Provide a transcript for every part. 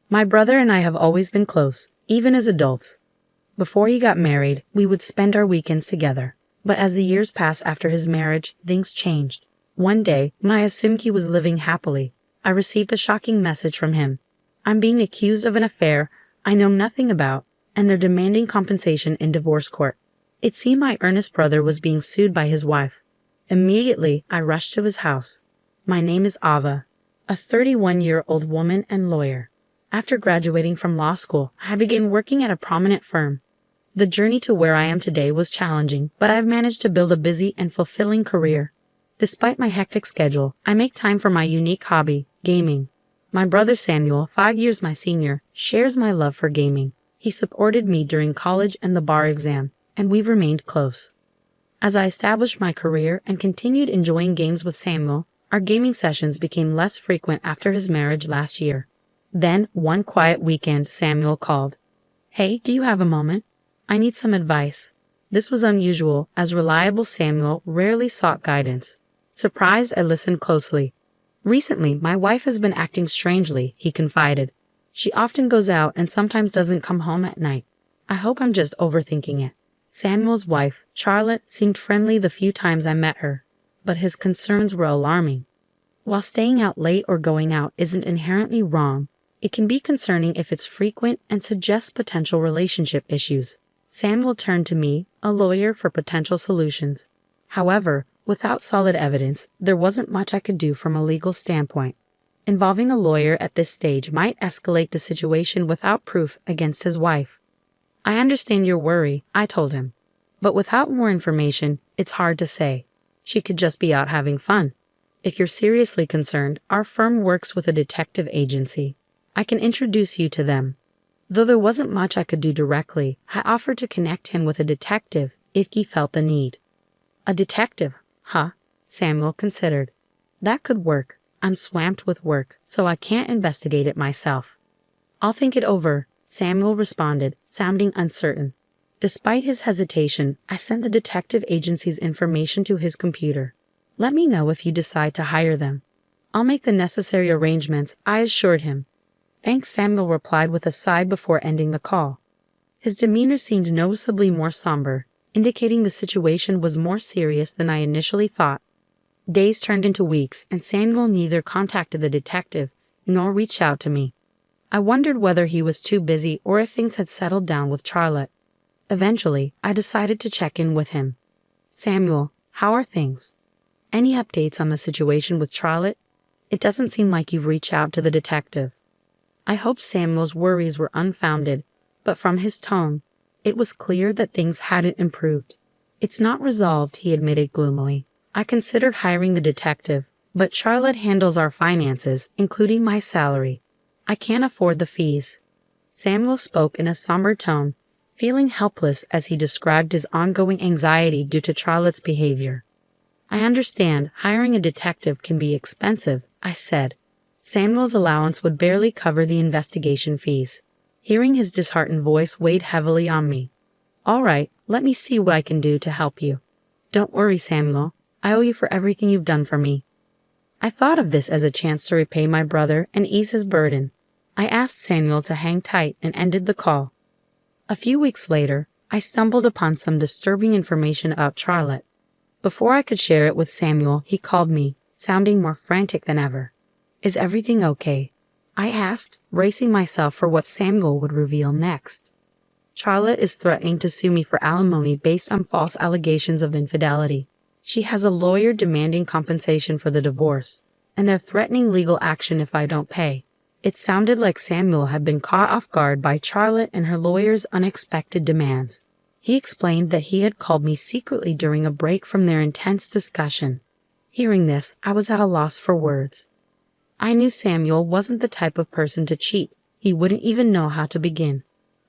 My brother and I have always been close, even as adults. Before he got married, we would spend our weekends together. But as the years passed after his marriage, things changed. One day, when I assumed he was living happily, I received a shocking message from him. I'm being accused of an affair I know nothing about, and they're demanding compensation in divorce court. It seemed my earnest brother was being sued by his wife. Immediately, I rushed to his house. My name is Ava, a 31-year-old woman and lawyer. After graduating from law school, I began working at a prominent firm. The journey to where I am today was challenging, but I've managed to build a busy and fulfilling career. Despite my hectic schedule, I make time for my unique hobby, gaming. My brother Samuel, 5 years my senior, shares my love for gaming. He supported me during college and the bar exam, and we've remained close. As I established my career and continued enjoying games with Samuel, our gaming sessions became less frequent after his marriage last year. Then, one quiet weekend, Samuel called. "Hey, do you have a moment? I need some advice." This was unusual, as reliable Samuel rarely sought guidance. Surprised, I listened closely. "Recently, my wife has been acting strangely," he confided. "She often goes out and sometimes doesn't come home at night. I hope I'm just overthinking it." Samuel's wife, Charlotte, seemed friendly the few times I met her, but his concerns were alarming. While staying out late or going out isn't inherently wrong, it can be concerning if it's frequent and suggests potential relationship issues. Samuel turned to me, a lawyer, for potential solutions. However, without solid evidence, there wasn't much I could do from a legal standpoint. Involving a lawyer at this stage might escalate the situation without proof against his wife. "I understand your worry," I told him. "But without more information, it's hard to say. She could just be out having fun. If you're seriously concerned, our firm works with a detective agency. I can introduce you to them." Though there wasn't much I could do directly, I offered to connect him with a detective if he felt the need. "A detective, huh?" Samuel considered. "That could work. I'm swamped with work, so I can't investigate it myself." "I'll think it over," Samuel responded, sounding uncertain. Despite his hesitation, I sent the detective agency's information to his computer. "Let me know if you decide to hire them. I'll make the necessary arrangements," I assured him. "Thanks," Samuel replied with a sigh before ending the call. His demeanor seemed noticeably more somber, indicating the situation was more serious than I initially thought. Days turned into weeks, and Samuel neither contacted the detective nor reached out to me. I wondered whether he was too busy or if things had settled down with Charlotte. Eventually, I decided to check in with him. "Samuel, how are things? Any updates on the situation with Charlotte? It doesn't seem like you've reached out to the detective." I hoped Samuel's worries were unfounded, but from his tone, it was clear that things hadn't improved. "It's not resolved," he admitted gloomily. "I considered hiring the detective, but Charlotte handles our finances, including my salary. I can't afford the fees." Samuel spoke in a somber tone, feeling helpless as he described his ongoing anxiety due to Charlotte's behavior. "I understand hiring a detective can be expensive," I said. Samuel's allowance would barely cover the investigation fees. Hearing his disheartened voice weighed heavily on me. "All right, let me see what I can do to help you." "Don't worry, Samuel. I owe you for everything you've done for me." I thought of this as a chance to repay my brother and ease his burden. I asked Samuel to hang tight and ended the call. A few weeks later, I stumbled upon some disturbing information about Charlotte. Before I could share it with Samuel, he called me, sounding more frantic than ever. "Is everything okay?" I asked, bracing myself for what Samuel would reveal next. "Charlotte is threatening to sue me for alimony based on false allegations of infidelity. She has a lawyer demanding compensation for the divorce, and they're threatening legal action if I don't pay." It sounded like Samuel had been caught off guard by Charlotte and her lawyer's unexpected demands. He explained that he had called me secretly during a break from their intense discussion. Hearing this, I was at a loss for words. I knew Samuel wasn't the type of person to cheat. He wouldn't even know how to begin.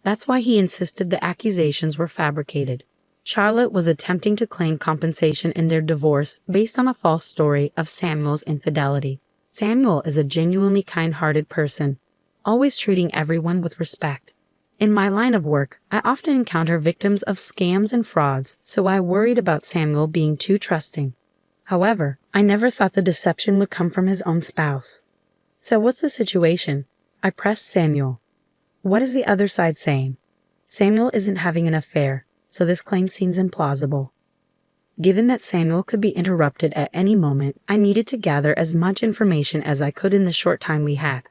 That's why he insisted the accusations were fabricated. Charlotte was attempting to claim compensation in their divorce based on a false story of Samuel's infidelity. Samuel is a genuinely kind-hearted person, always treating everyone with respect. In my line of work, I often encounter victims of scams and frauds, so I worried about Samuel being too trusting. However, I never thought the deception would come from his own spouse. "So what's the situation? I pressed Samuel. What is the other side saying? Samuel isn't having an affair, so this claim seems implausible. Given that Samuel could be interrupted at any moment, I needed to gather as much information as I could in the short time we had.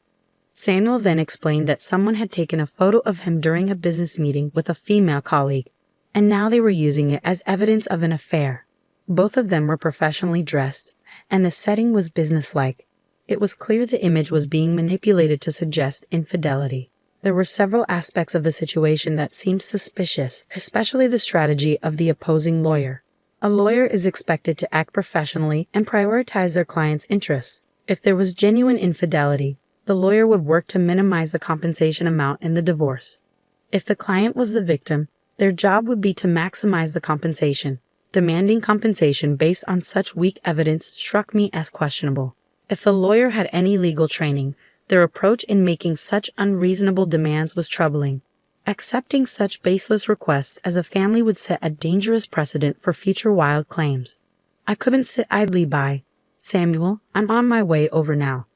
Samuel then explained that someone had taken a photo of him during a business meeting with a female colleague, and now they were using it as evidence of an affair. Both of them were professionally dressed, and the setting was businesslike. It was clear the image was being manipulated to suggest infidelity. There were several aspects of the situation that seemed suspicious, especially the strategy of the opposing lawyer. A lawyer is expected to act professionally and prioritize their client's interests. If there was genuine infidelity, the lawyer would work to minimize the compensation amount in the divorce. If the client was the victim, their job would be to maximize the compensation. Demanding compensation based on such weak evidence struck me as questionable. If the lawyer had any legal training, their approach in making such unreasonable demands was troubling. Accepting such baseless requests as a family would set a dangerous precedent for future wild claims. I couldn't sit idly by. Samuel, I'm on my way over now.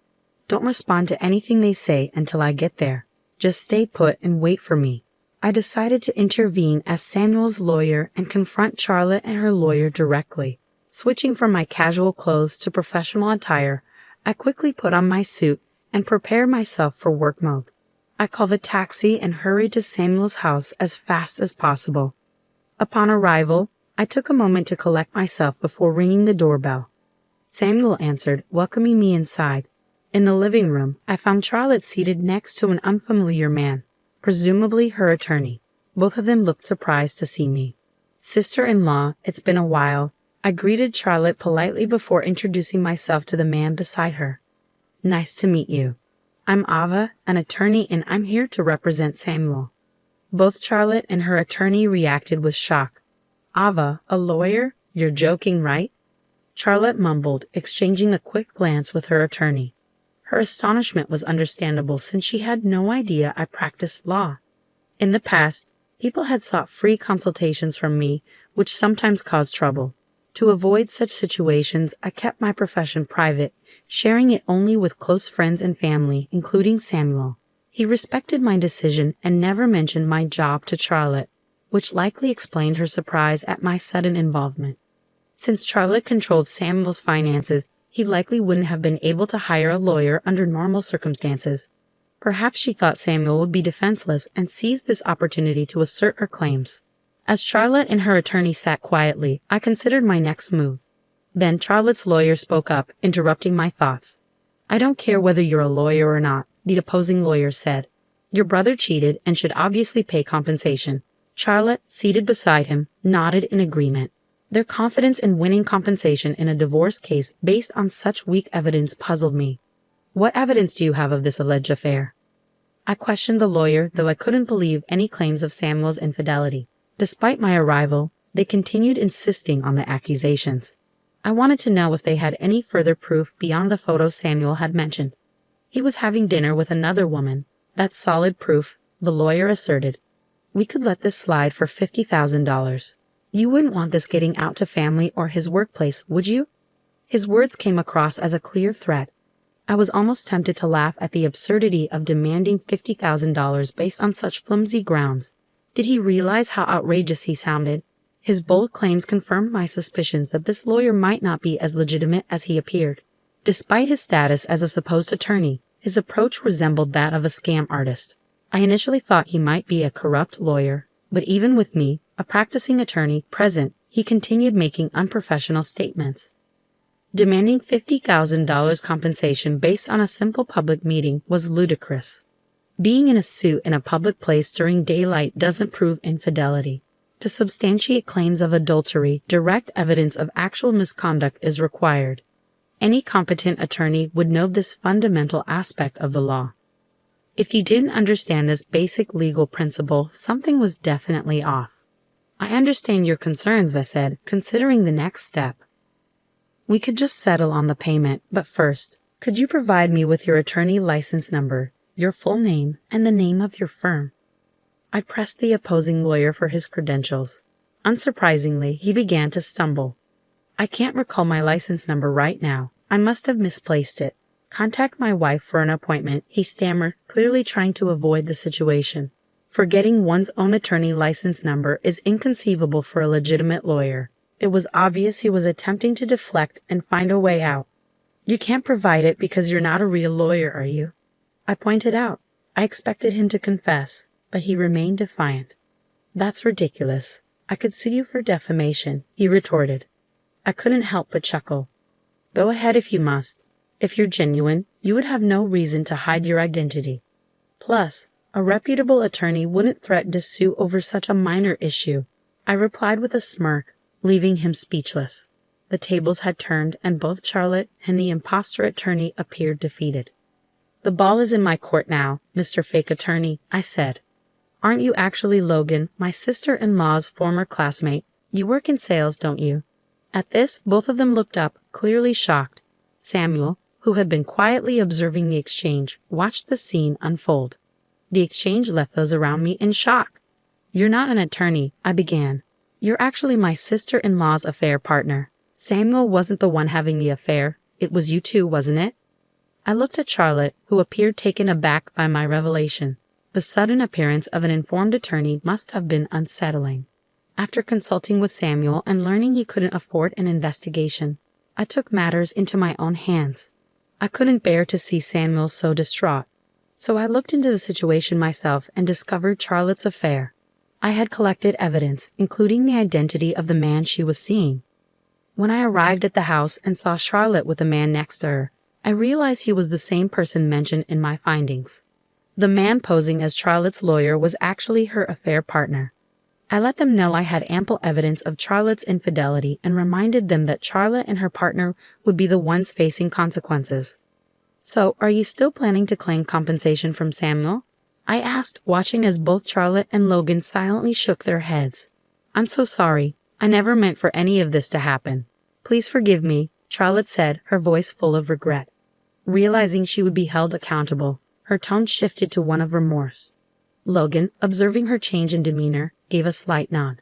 Don't respond to anything they say until I get there. Just stay put and wait for me. I decided to intervene as Samuel's lawyer and confront Charlotte and her lawyer directly. Switching from my casual clothes to professional attire, I quickly put on my suit and prepared myself for work mode. I called a taxi and hurried to Samuel's house as fast as possible. Upon arrival, I took a moment to collect myself before ringing the doorbell. Samuel answered, welcoming me inside. In the living room, I found Charlotte seated next to an unfamiliar man, presumably her attorney. Both of them looked surprised to see me. Sister-in-law, it's been a while. I greeted Charlotte politely before introducing myself to the man beside her. Nice to meet you. I'm Ava, an attorney, and I'm here to represent Samuel. Both Charlotte and her attorney reacted with shock. Ava, a lawyer? You're joking, right? Charlotte mumbled, exchanging a quick glance with her attorney. Her astonishment was understandable since she had no idea I practiced law. In the past, people had sought free consultations from me, which sometimes caused trouble. To avoid such situations, I kept my profession private, sharing it only with close friends and family, including Samuel. He respected my decision and never mentioned my job to Charlotte, which likely explained her surprise at my sudden involvement. Since Charlotte controlled Samuel's finances, he likely wouldn't have been able to hire a lawyer under normal circumstances. Perhaps she thought Samuel would be defenseless and seized this opportunity to assert her claims. As Charlotte and her attorney sat quietly, I considered my next move. Then Charlotte's lawyer spoke up, interrupting my thoughts. I don't care whether you're a lawyer or not, the opposing lawyer said. Your brother cheated and should obviously pay compensation. Charlotte, seated beside him, nodded in agreement. Their confidence in winning compensation in a divorce case based on such weak evidence puzzled me. What evidence do you have of this alleged affair? I questioned the lawyer, though I couldn't believe any claims of Samuel's infidelity. Despite my arrival, they continued insisting on the accusations. I wanted to know if they had any further proof beyond the photo Samuel had mentioned. He was having dinner with another woman. That's solid proof, the lawyer asserted. We could let this slide for $50,000. You wouldn't want this getting out to family or his workplace, would you? His words came across as a clear threat. I was almost tempted to laugh at the absurdity of demanding $50,000 based on such flimsy grounds. Did he realize how outrageous he sounded? His bold claims confirmed my suspicions that this lawyer might not be as legitimate as he appeared. Despite his status as a supposed attorney, his approach resembled that of a scam artist. I initially thought he might be a corrupt lawyer, but even with me, a practicing attorney, present, he continued making unprofessional statements. Demanding $50,000 compensation based on a simple public meeting was ludicrous. Being in a suit in a public place during daylight doesn't prove infidelity. To substantiate claims of adultery, direct evidence of actual misconduct is required. Any competent attorney would know this fundamental aspect of the law. If you didn't understand this basic legal principle, something was definitely off. I understand your concerns, I said, considering the next step. We could just settle on the payment, but first, could you provide me with your attorney license number, your full name, and the name of your firm? I pressed the opposing lawyer for his credentials. Unsurprisingly, he began to stumble. I can't recall my license number right now. I must have misplaced it. Contact my wife for an appointment, he stammered, clearly trying to avoid the situation. Forgetting one's own attorney license number is inconceivable for a legitimate lawyer. It was obvious he was attempting to deflect and find a way out. You can't provide it because you're not a real lawyer, are you? I pointed out. I expected him to confess, but he remained defiant. That's ridiculous. I could sue you for defamation, he retorted. I couldn't help but chuckle. Go ahead if you must. If you're genuine, you would have no reason to hide your identity. Plus, a reputable attorney wouldn't threaten to sue over such a minor issue. I replied with a smirk, leaving him speechless. The tables had turned and both Charlotte and the imposter attorney appeared defeated. The ball is in my court now, Mr. Fake Attorney, I said. Aren't you actually Logan, my sister-in-law's former classmate? You work in sales, don't you? At this, both of them looked up, clearly shocked. Samuel, who had been quietly observing the exchange, watched the scene unfold. The exchange left those around me in shock. You're not an attorney, I began. You're actually my sister-in-law's affair partner. Samuel wasn't the one having the affair. It was you two, wasn't it? I looked at Charlotte, who appeared taken aback by my revelation. The sudden appearance of an informed attorney must have been unsettling. After consulting with Samuel and learning he couldn't afford an investigation, I took matters into my own hands. I couldn't bear to see Samuel so distraught. So I looked into the situation myself and discovered Charlotte's affair. I had collected evidence, including the identity of the man she was seeing. When I arrived at the house and saw Charlotte with the man next to her, I realized he was the same person mentioned in my findings. The man posing as Charlotte's lawyer was actually her affair partner. I let them know I had ample evidence of Charlotte's infidelity and reminded them that Charlotte and her partner would be the ones facing consequences. So, are you still planning to claim compensation from Samuel? I asked, watching as both Charlotte and Logan silently shook their heads. I'm so sorry. I never meant for any of this to happen. Please forgive me, Charlotte said, her voice full of regret. Realizing she would be held accountable, her tone shifted to one of remorse. Logan, observing her change in demeanor, gave a slight nod.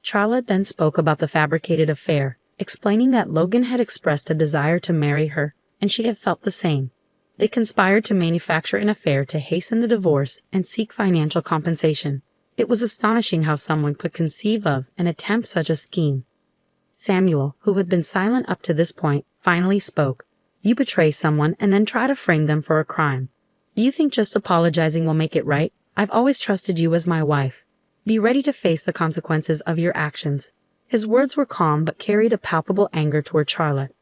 Charlotte then spoke about the fabricated affair, explaining that Logan had expressed a desire to marry her, and she had felt the same. They conspired to manufacture an affair to hasten the divorce and seek financial compensation. It was astonishing how someone could conceive of and attempt such a scheme. Samuel, who had been silent up to this point, finally spoke. You betray someone and then try to frame them for a crime. Do you think just apologizing will make it right? I've always trusted you as my wife. Be ready to face the consequences of your actions. His words were calm but carried a palpable anger toward Charlotte.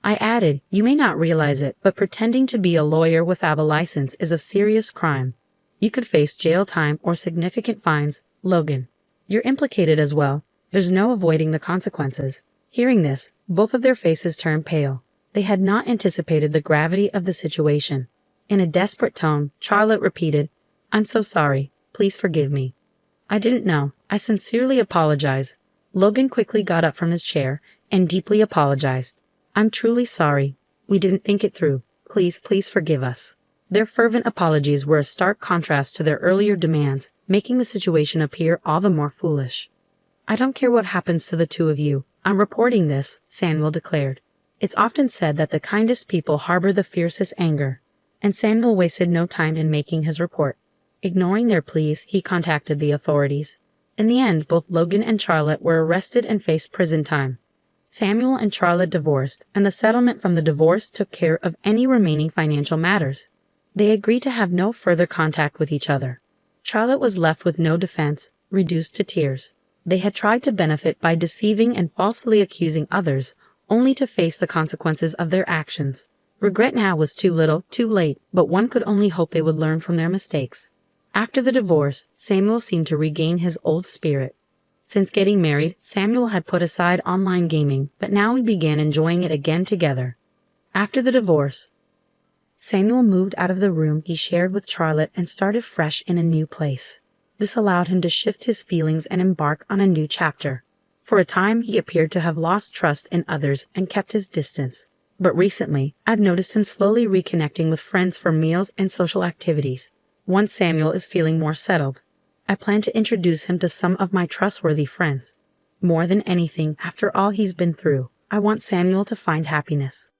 I added, you may not realize it, but pretending to be a lawyer without a license is a serious crime. You could face jail time or significant fines. Logan, you're implicated as well. There's no avoiding the consequences. Hearing this, both of their faces turned pale. They had not anticipated the gravity of the situation. In a desperate tone, Charlotte repeated, I'm so sorry. Please forgive me. I didn't know. I sincerely apologize. Logan quickly got up from his chair and deeply apologized. I'm truly sorry. We didn't think it through. Please forgive us. Their fervent apologies were a stark contrast to their earlier demands, making the situation appear all the more foolish. I don't care what happens to the two of you. I'm reporting this, Samuel declared. It's often said that the kindest people harbor the fiercest anger, and Samuel wasted no time in making his report. Ignoring their pleas, he contacted the authorities. In the end, both Logan and Charlotte were arrested and faced prison time. Samuel and Charlotte divorced, and the settlement from the divorce took care of any remaining financial matters. They agreed to have no further contact with each other. Charlotte was left with no defense, reduced to tears. They had tried to benefit by deceiving and falsely accusing others, only to face the consequences of their actions. Regret now was too little, too late, but one could only hope they would learn from their mistakes. After the divorce, Samuel seemed to regain his old spirit. Since getting married, Samuel had put aside online gaming, but now he began enjoying it again together. After the divorce, Samuel moved out of the room he shared with Charlotte and started fresh in a new place. This allowed him to shift his feelings and embark on a new chapter. For a time, he appeared to have lost trust in others and kept his distance. But recently, I've noticed him slowly reconnecting with friends for meals and social activities. Once Samuel is feeling more settled, I plan to introduce him to some of my trustworthy friends. More than anything, after all he's been through, I want Samuel to find happiness.